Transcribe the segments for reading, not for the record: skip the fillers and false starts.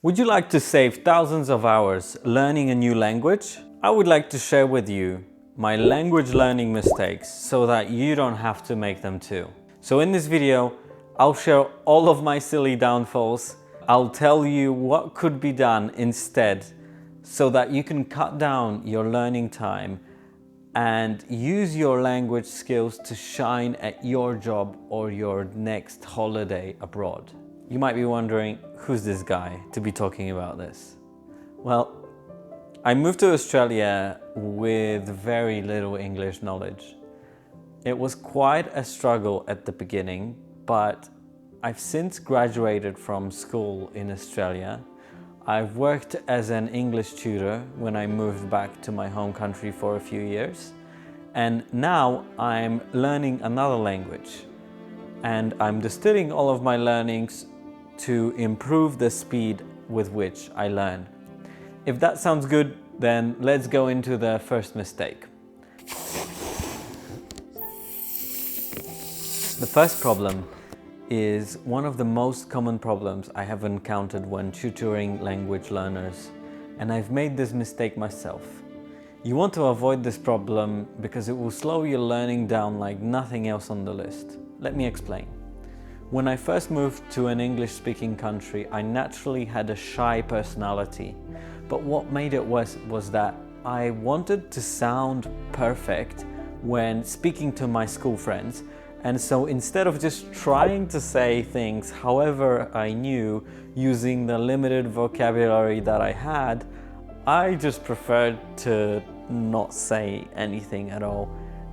Would you like to save thousands of hours learning a new language? I would like to share with you my language learning mistakes so that you don't have to make them too. So in this video, I'll share all of my silly downfalls. I'll tell you what could be done instead so that you can cut down your learning time and use your language skills to shine at your job or your next holiday abroad. You might be wondering, who's this guy to be talking about this? Well, I moved to Australia with very little English knowledge. It was quite a struggle at the beginning, but I've since graduated from school in Australia. I've worked as an English tutor when I moved back to my home country for a few years. And now I'm learning another language. And I'm distilling all of my learnings to improve the speed with which I learn. If that sounds good, then let's go into the first mistake. The first problem is one of the most common problems I have encountered when tutoring language learners, and I've made this mistake myself. You want to avoid this problem because it will slow your learning down like nothing else on the list. Let me explain. When I first moved to an English-speaking country, I naturally had a shy personality. But what made it worse was that I wanted to sound perfect when speaking to my school friends. And so instead of just trying to say things however I knew, using the limited vocabulary that I had, I just preferred to not say anything at all.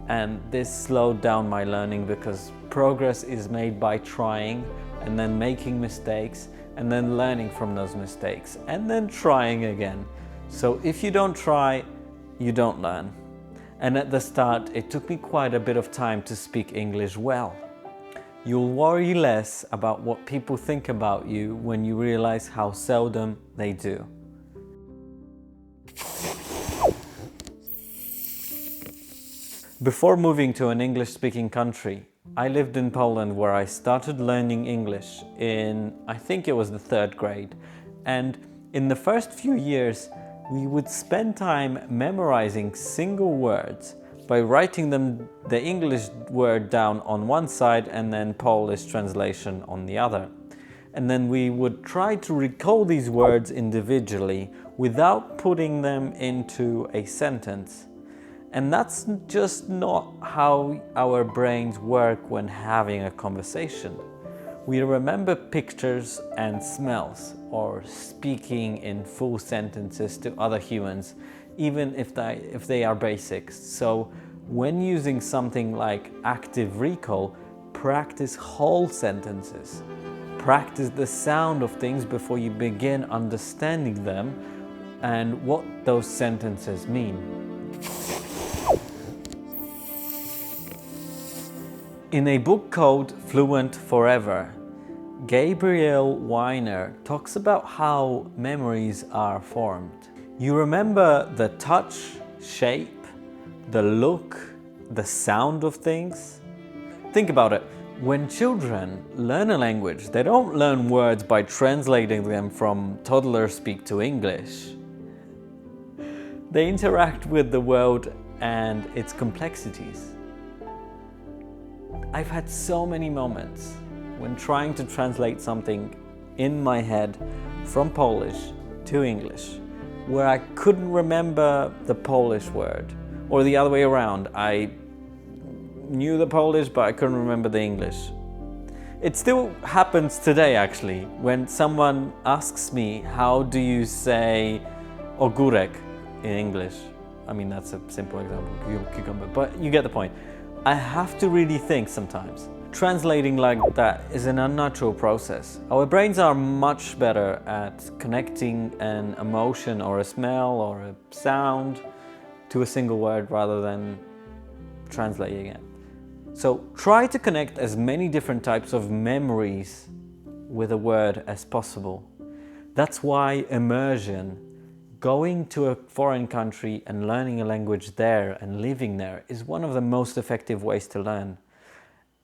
And this slowed down my learning because progress is made by trying and then making mistakes and then learning from those mistakes and then trying again. So if you don't try, you don't learn. And at the start, it took me quite a bit of time to speak English well. You'll worry less about what people think about you when you realize how seldom they do. Before moving to an English-speaking country, I lived in Poland where I started learning English in, I think it was the 3rd grade. And in the first few years, we would spend time memorizing single words by writing them, the English word down on one side and then Polish translation on the other. And then we would try to recall these words individually without putting them into a sentence. And that's just not how our brains work when having a conversation. We remember pictures and smells, or speaking in full sentences to other humans, even if they are basics. So when using something like active recall, practice whole sentences. Practice the sound of things before you begin understanding them and what those sentences mean. In a book called Fluent Forever, Gabriel Weiner talks about how memories are formed. You remember the touch, shape, the look, the sound of things? Think about it. When children learn a language, they don't learn words by translating them from toddler speak to English. They interact with the world and its complexities. I've had so many moments when trying to translate something in my head from Polish to English where I couldn't remember the Polish word, or the other way around. I knew the Polish but I couldn't remember the English. It still happens today actually when someone asks me, how do you say ogórek in English? I mean, that's a simple example, cucumber, but you get the point. I have to really think sometimes. Translating like that is an unnatural process. Our brains are much better at connecting an emotion or a smell or a sound to a single word rather than translating it. So try to connect as many different types of memories with a word as possible. That's why immersion, going to a foreign country and learning a language there and living there, is one of the most effective ways to learn.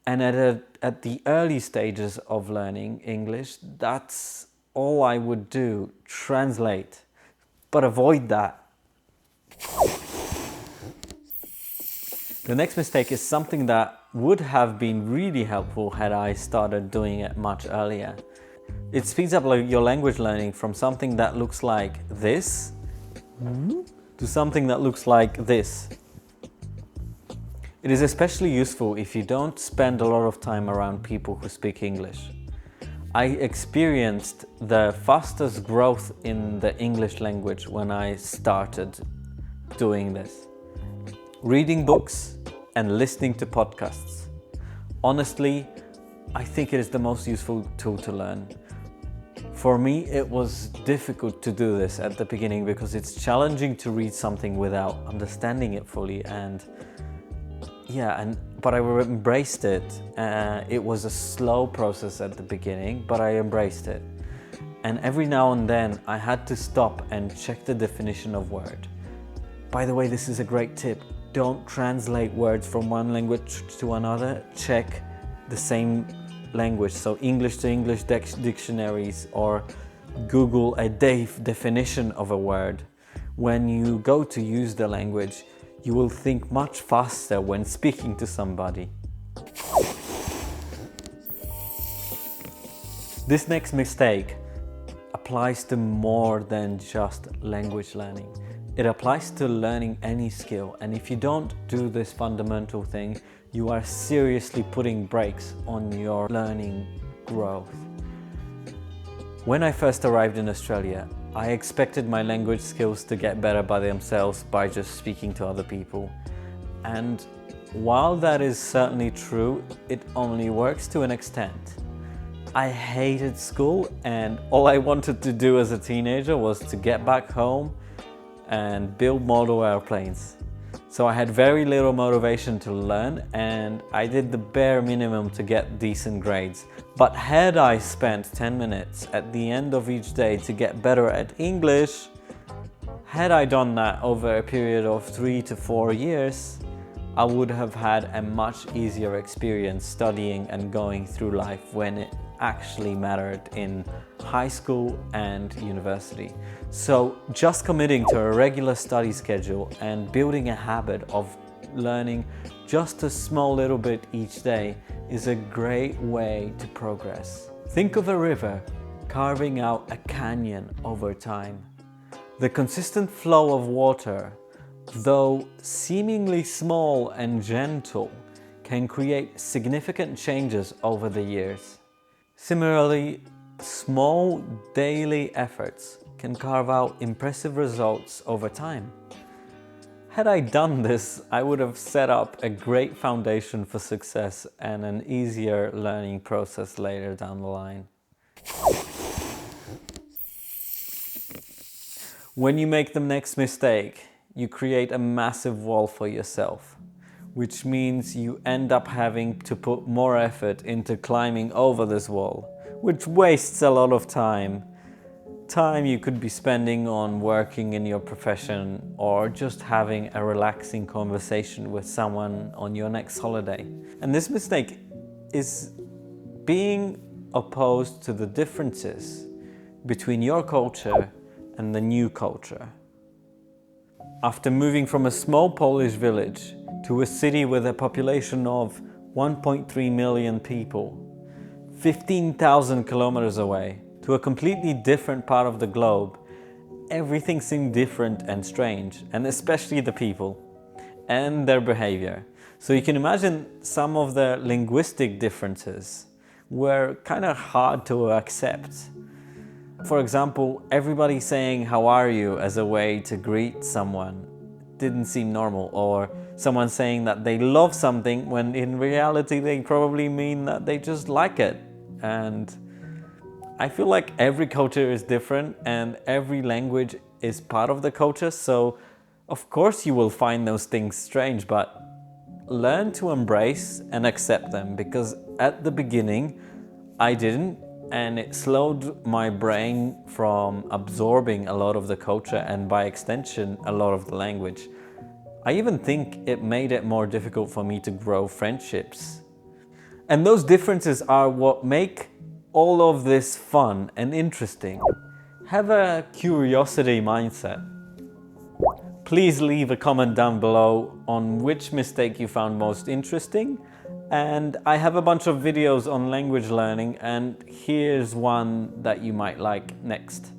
And at the early stages of learning English, that's all I would do, translate. But avoid that. The next mistake is something that would have been really helpful had I started doing it much earlier. It speeds up your language learning from something that looks like this to something that looks like this. It is especially useful if you don't spend a lot of time around people who speak English. I experienced the fastest growth in the English language when I started doing this. Reading books and listening to podcasts. Honestly, I think it is the most useful tool to learn. For me, it was difficult to do this at the beginning because it's challenging to read something without understanding it fully, but I embraced it. It was a slow process at the beginning, but I embraced it. And every now and then I had to stop and check the definition of word. By the way, this is a great tip. Don't translate words from one language to another. Check the same language, so English to English dictionaries, or Google a definition of a word. When you go to use the language, you will think much faster when speaking to somebody. This next mistake applies to more than just language learning. It applies to learning any skill, and if you don't do this fundamental thing, you are seriously putting brakes on your learning growth. When I first arrived in Australia, I expected my language skills to get better by themselves by just speaking to other people. And while that is certainly true, it only works to an extent. I hated school, and all I wanted to do as a teenager was to get back home and build model airplanes. So I had very little motivation to learn, and I did the bare minimum to get decent grades. But had I spent 10 minutes at the end of each day to get better at English, had I done that over a period of 3 to 4 years, I would have had a much easier experience studying and going through life when it actually mattered in high school and university. So just committing to a regular study schedule and building a habit of learning just a small little bit each day is a great way to progress. Think of a river carving out a canyon over time. The consistent flow of water, though seemingly small and gentle, can create significant changes over the years. Similarly, small daily efforts can carve out impressive results over time. Had I done this, I would have set up a great foundation for success and an easier learning process later down the line. When you make the next mistake, you create a massive wall for yourself, which means you end up having to put more effort into climbing over this wall, which wastes a lot of time. Time you could be spending on working in your profession or just having a relaxing conversation with someone on your next holiday. And this mistake is being opposed to the differences between your culture and the new culture. After moving from a small Polish village to a city with a population of 1.3 million people, 15,000 kilometers away, to a completely different part of the globe, everything seemed different and strange, and especially the people and their behavior. So you can imagine some of the linguistic differences were kind of hard to accept. For example, everybody saying "how are you" as a way to greet someone didn't seem normal, or someone saying that they love something when in reality they probably mean that they just like it. And I feel like every culture is different and every language is part of the culture, so of course you will find those things strange, but learn to embrace and accept them, because at the beginning I didn't, and it slowed my brain from absorbing a lot of the culture and by extension a lot of the language. I even think it made it more difficult for me to grow friendships. And those differences are what make all of this fun and interesting, have a curiosity mindset. Please leave a comment down below on which mistake you found most interesting, and I have a bunch of videos on language learning, and here's one that you might like next.